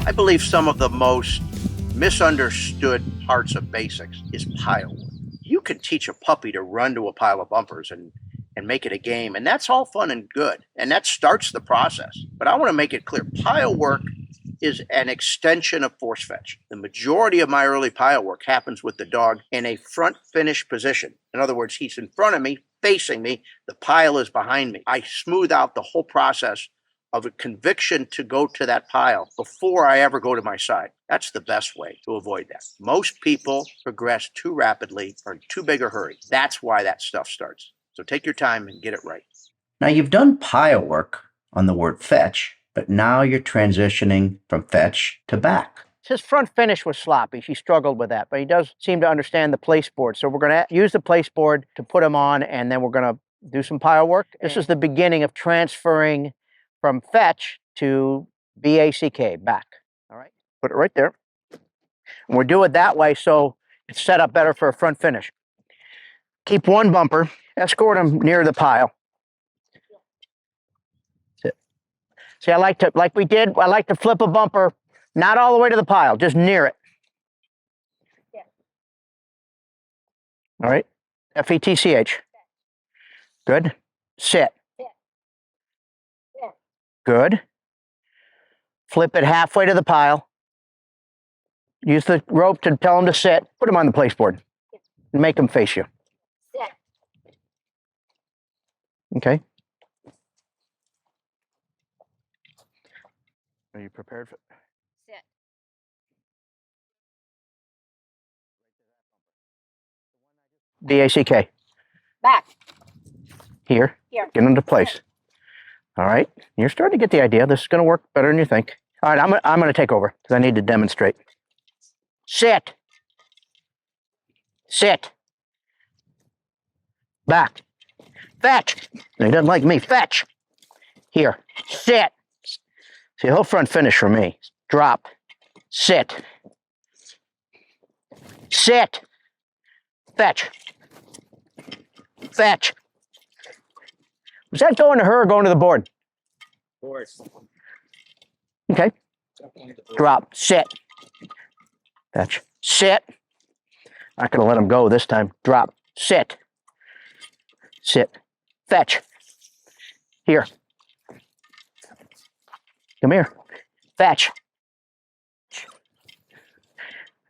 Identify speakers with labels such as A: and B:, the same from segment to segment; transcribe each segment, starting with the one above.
A: I believe some of the most misunderstood parts of basics is pile work. You can teach a puppy to run to a pile of bumpers and make it a game, and that's all fun and good, and that starts the process. But I want to make it clear, pile work is an extension of force fetch. The majority of my early pile work happens with the dog in a front finish position. In other words, he's in front of me, facing me, the pile is behind me. I smooth out the whole process of a conviction to go to that pile before I ever go to my side. That's the best way to avoid that. Most people progress too rapidly or in too big a hurry. That's why that stuff starts. So take your time and get it right.
B: Now you've done pile work on the word fetch, but now you're transitioning from fetch to back.
C: His front finish was sloppy. She struggled with that, but he does seem to understand the place board. So we're going to use the place board to put him on, and then we're going to do some pile work. This is the beginning of transferring from fetch to BACK, back. All right, put it right there. And we'll do it that way so it's set up better for a front finish. Keep one bumper, escort him near the pile. Sit. See, I like to flip a bumper, not all the way to the pile, just near it. Yeah. All right, FETCH. Good. Sit. Good. Flip it halfway to the pile. Use the rope to tell him to sit. Put him on the place board. And make him face you. Sit. Okay. Are you prepared for sit? BACK.
D: Back.
C: Here.
D: Here.
C: Get into place. All right, you're starting to get the idea. This is going to work better than you think. All right, I'm going to take over because I need to demonstrate. Sit. Sit. Back. Fetch. He doesn't like me. Fetch. Here. Sit. See, he'll front finish for me. Drop. Sit. Sit. Fetch. Fetch. Was that going to her or going to the board?
E: Board.
C: Okay. Drop. Sit. Fetch. Sit. Not going to let him go this time. Drop. Sit. Sit. Fetch. Here. Come here. Fetch.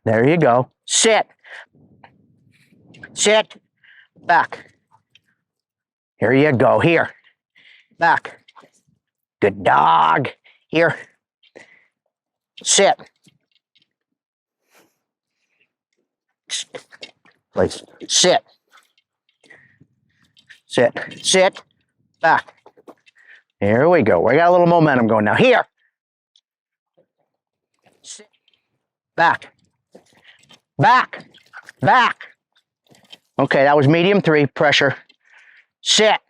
C: There you go. Sit. Sit. Back. Here you go. Here. Back. Good dog. Here. Sit. Place. Sit. Sit. Sit. Back. Here we go. We got a little momentum going now. Here. Sit. Back. Back. Back. Okay, that was medium 3. Pressure. Sit.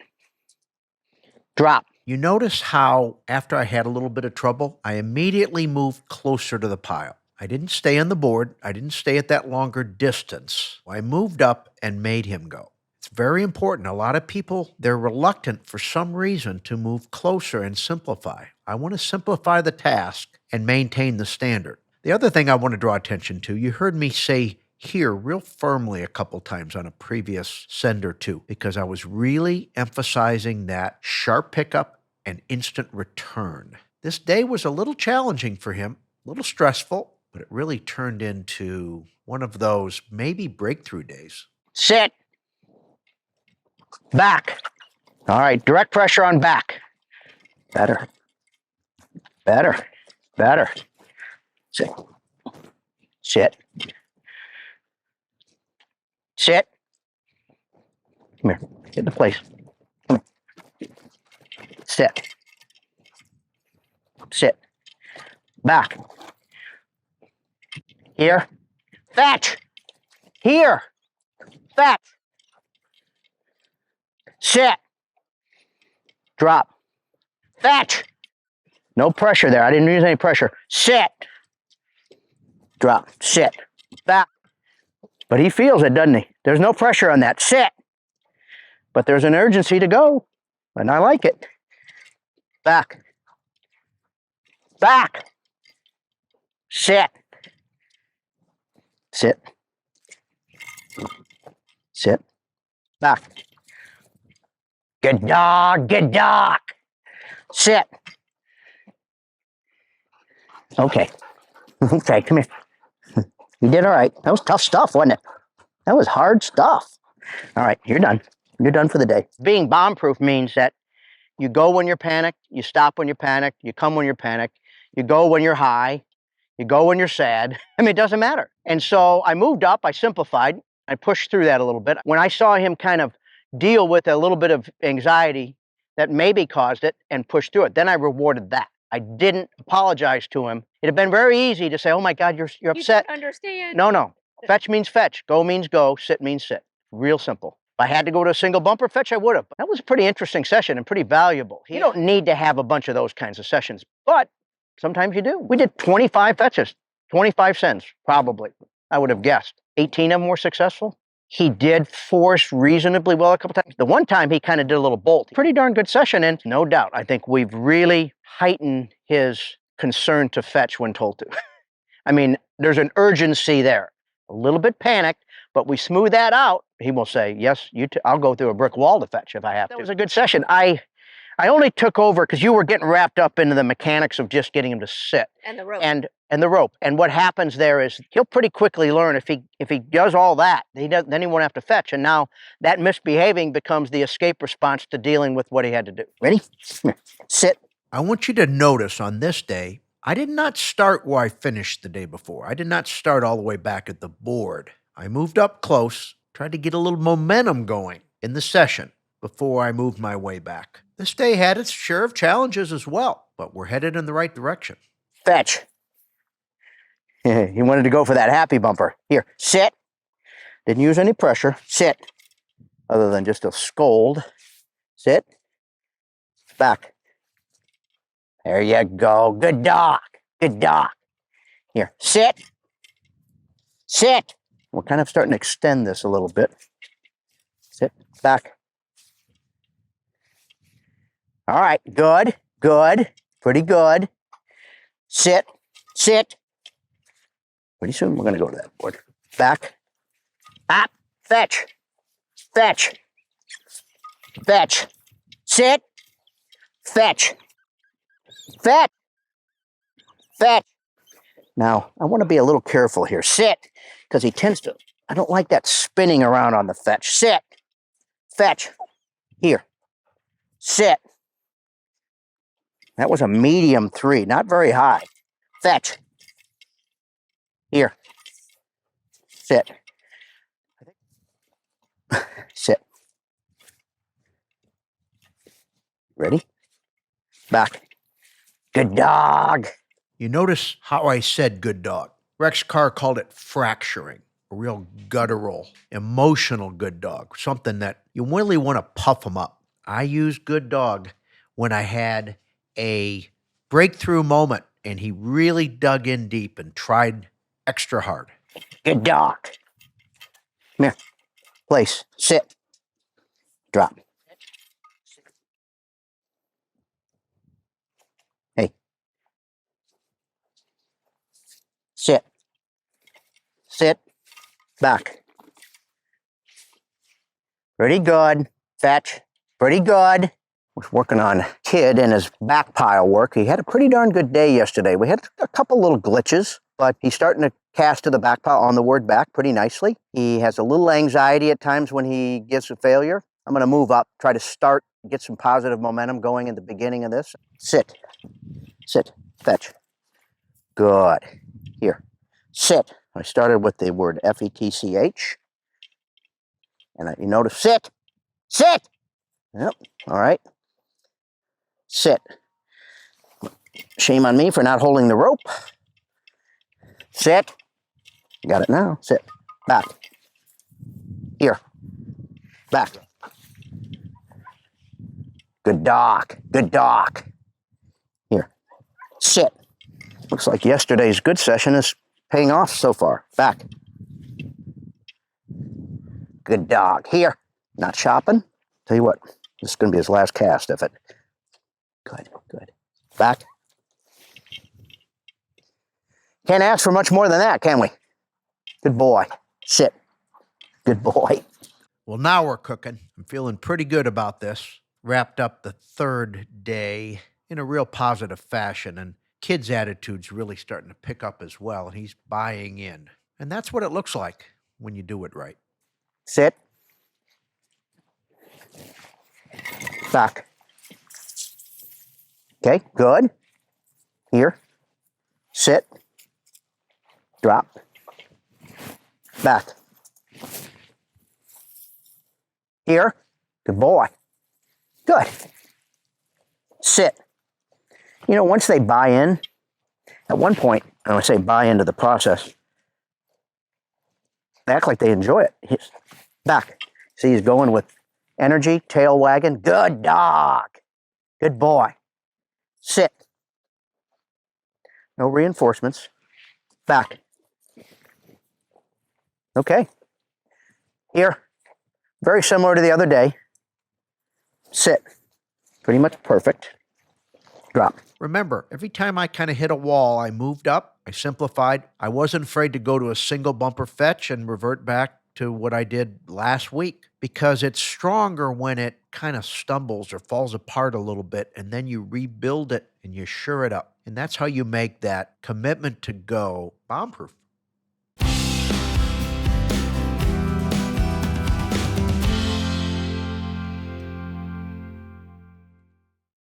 C: Drop.
F: You notice how, after I had a little bit of trouble, I immediately moved closer to the pile. I didn't stay on the board. I didn't stay at that longer distance. I moved up and made him go. It's very important. A lot of people, they're reluctant for some reason to move closer and simplify. I want to simplify the task and maintain the standard. The other thing I want to draw attention to, you heard me say here real firmly a couple times on a previous send or two, because I was really emphasizing that sharp pickup and instant return. This day was a little challenging for him, a little stressful, but it really turned into one of those maybe breakthrough days.
C: Sit. Back. All right, direct pressure on back. Better. Better. Better. Sit. Sit. Sit. Come here. Get into place. Come here. Sit. Sit. Back. Here. Fetch. Here. Fetch. Sit. Drop. Fetch. No pressure there. I didn't use any pressure. Sit. Drop. Sit. Back. But he feels it, doesn't he? There's no pressure on that. Sit. But there's an urgency to go. And I like it. Back. Back. Sit. Sit. Sit. Back. Good dog. Good dog. Sit. Okay. Okay, come here. You did all right. That was tough stuff, wasn't it? That was hard stuff. All right, you're done. You're done for the day. Being bomb-proof means that you go when you're panicked, you stop when you're panicked, you come when you're panicked, you go when you're high, you go when you're sad. I mean, it doesn't matter. And so I moved up, I simplified, I pushed through that a little bit. When I saw him kind of deal with a little bit of anxiety that maybe caused it and push through it, then I rewarded that. I didn't apologize to him. It'd have been very easy to say, oh my God, you're upset.
D: You don't understand.
C: No. Fetch means fetch. Go means go. Sit means sit. Real simple. If I had to go to a single bumper fetch, I would have. That was a pretty interesting session and pretty valuable. You don't need to have a bunch of those kinds of sessions, but sometimes you do. We did 25 fetches, 25 cents, probably. I would have guessed. 18 of them were successful. He did force reasonably well a couple times. The one time he kind of did a little bolt. Pretty darn good session, and no doubt, I think we've really heightened his concern to fetch when told to. I mean, there's an urgency there. A little bit panicked, but we smooth that out. He will say, yes, I'll go through a brick wall to fetch if I have to. That was a good session. I only took over because you were getting wrapped up into the mechanics of just getting him to sit.
D: And the rope.
C: And the rope. And what happens there is he'll pretty quickly learn if he does all that, then he won't have to fetch. And now that misbehaving becomes the escape response to dealing with what he had to do. Ready? Come here. Sit.
F: I want you to notice on this day, I did not start where I finished the day before. I did not start all the way back at the board. I moved up close, tried to get a little momentum going in the session before I moved my way back. This day had its share of challenges as well, but we're headed in the right direction.
C: Fetch. He wanted to go for that happy bumper. Here, sit. Didn't use any pressure. Sit. Other than just a scold. Sit. Back. There you go. Good dog. Good dog. Here, sit. Sit. We're kind of starting to extend this a little bit. Sit. Back. All right. Good. Good. Pretty good. Sit. Sit. Pretty soon we're going to go to that board. Back. Up. Fetch. Fetch. Fetch. Sit. Fetch. Fetch. Fetch. Now, I want to be a little careful here. Sit. Because he tends to, I don't like that spinning around on the fetch. Sit. Fetch. Here. Sit. That was a medium 3, not very high. Fetch. Here. Sit. Sit. Ready? Back. Good dog.
F: You notice how I said good dog. Rex Carr called it fracturing, a real guttural, emotional good dog, something that you really want to puff him up. I used good dog when I had a breakthrough moment and he really dug in deep and tried extra hard.
C: Good dog. Come here. Place. Sit. Drop. Hey. Sit. Sit. Back. Pretty good. Fetch. Pretty good. Was working on Kid and his back pile work. He had a pretty darn good day yesterday. We had a couple little glitches, but he's starting to cast to the back pile on the word back pretty nicely. He has a little anxiety at times when he gets a failure. I'm going to move up, try to get some positive momentum going in the beginning of this. Sit. Sit. Fetch. Good. Here. Sit. I started with the word F-E-T-C-H. And you notice sit. Sit. Yep. All right. Sit. Shame on me for not holding the rope. Sit. Got it now. Sit. Back. Here. Back. Good dog. Good dog. Here. Sit. Looks like yesterday's good session is paying off so far. Back. Good dog. Here. Not shopping. Tell you what, this is going to be his last cast of it. Good, good. Back. Can't ask for much more than that, can we? Good boy. Sit. Good boy.
F: Well, now we're cooking. I'm feeling pretty good about this. Wrapped up the third day in a real positive fashion, and kid's attitude's really starting to pick up as well, and he's buying in. And that's what it looks like when you do it right.
C: Sit. Back. Okay, good. Here. Sit. Drop. Back. Here. Good boy. Good. Sit. You know, once they buy in, at one point, I would say buy into the process, they act like they enjoy it. Back. See, he's going with energy, tail wagging. Good dog. Good boy. Sit. No reinforcements. Back. Okay. Here. Very similar to the other day. Sit. Pretty much perfect. Drop.
F: Remember, every time I kind of hit a wall, I moved up, I simplified. I wasn't afraid to go to a single bumper fetch and revert back to what I did last week, because it's stronger when it kind of stumbles or falls apart a little bit, and then you rebuild it and you sure it up. And that's how you make that commitment to go bomb-proof.